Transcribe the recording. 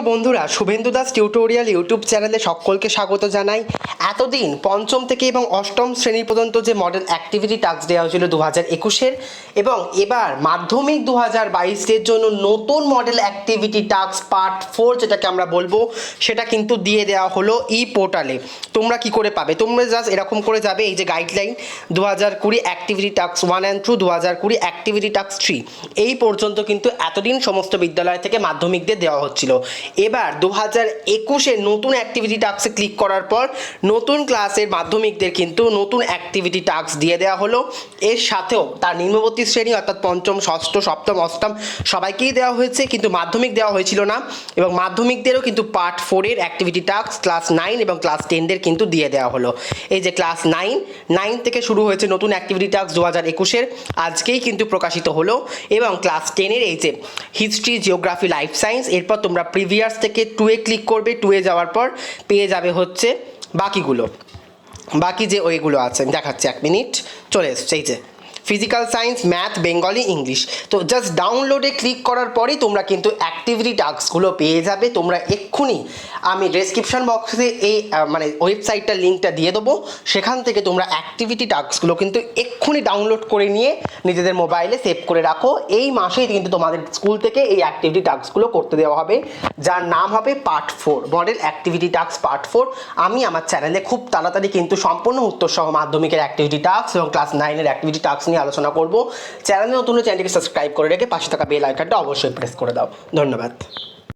বন্ধুরা, Suvendu Das tutorial YouTube চ্যানেলে সকলকে স্বাগত জানাই। এতদিন পঞ্চম থেকে এবং অষ্টম শ্রেণী পর্যন্ত যে মডেল অ্যাক্টিভিটি টাস্ক দেওয়া হয়েছিল 2021-এর, এবং এবার মাধ্যমিক 2022-এর জন্য নতুন মডেল অ্যাক্টিভিটি টাস্ক পার্ট 4 যেটাকে আমরা বলবো, সেটা কিন্তু দিয়ে দেওয়া হলো ই পোর্টালে। তোমরা কি করে পাবে? তোমরা জাস্ট এরকম করে যাবে, এই যে guideline 2020 activity task 1 and 2, 2020 activity task 3, এই পর্যন্ত কিন্তু এতদিন সমস্ত বিদ্যালয় থেকে মাধ্যমিকদের দেওয়া হচ্ছিল। এবার 2021-এর নতুন অ্যাক্টিভিটি টাস্কে ক্লিক করার পর নতুন ক্লাসের মাধ্যমিকদের কিন্তু নতুন অ্যাক্টিভিটি টাস্ক দিয়ে দেওয়া হলো। এর সাথেও তার নিম্নবর্তী শ্রেণী অর্থাৎ পঞ্চম, ষষ্ঠ, সপ্তম, অষ্টম সবাইকেই দেওয়া হয়েছে, কিন্তু মাধ্যমিক দেওয়া হয়েছিল না। এবং মাধ্যমিকদেরও কিন্তু পার্ট 4-এর অ্যাক্টিভিটি টাস্ক ক্লাস 9 এবং ক্লাস 10দের কিন্তু দিয়ে দেওয়া হলো। এই যে ক্লাস 9 থেকে শুরু হয়েছে নতুন অ্যাক্টিভিটি টাস্ক 2021-এর, আজকেই কিন্তু প্রকাশিত হলো। এবং ক্লাস 10-এর এই যে হিস্ট্রি, জিওগ্রাফি, লাইফ সায়েন্স, এরপর তোমরা প্রিভিয়াস থেকে 2-এ ক্লিক করবে। 2-এ যাওয়ার পর পেয়ে যাবে হচ্ছে বাকি যে ওইগুলো আছে, দেখাচ্ছে 1 মিনিট, চলে এসছে এই যে physical science, math, Bengali, English. তো জাস্ট ডাউনলোডে ক্লিক করার পরেই তোমরা কিন্তু অ্যাক্টিভিটি টাস্কগুলো পেয়ে যাবে। তোমরা এক্ষুনি, আমি ডেসক্রিপশন বক্সে এই ওয়েবসাইটটার লিঙ্কটা দিয়ে দেবো, সেখান থেকে তোমরা অ্যাক্টিভিটি টাস্কগুলো কিন্তু এক্ষুনি ডাউনলোড করে নিয়ে নিজেদের মোবাইলে সেভ করে রাখো। এই মাসেই কিন্তু তোমাদের স্কুল থেকে এই অ্যাক্টিভিটি টাস্কগুলো করতে দেওয়া হবে, যার নাম হবে part 4, model activity task part 4। আমি আমার চ্যানেলে খুব তাড়াতাড়ি কিন্তু সম্পূর্ণ উত্তর সহ মাধ্যমিকের অ্যাক্টিভিটি টাস্ক এবং ক্লাস 9-এর অ্যাক্টিভিটি টাস্ক নিয়ে আলোচনা করব। চ্যানেলে নতুন চ্যানেলটিকে সাবস্ক্রাইব করে রেখে পাশে থাকা বেল আইকনটা অবশ্যই প্রেস করে দাও। ধন্যবাদ।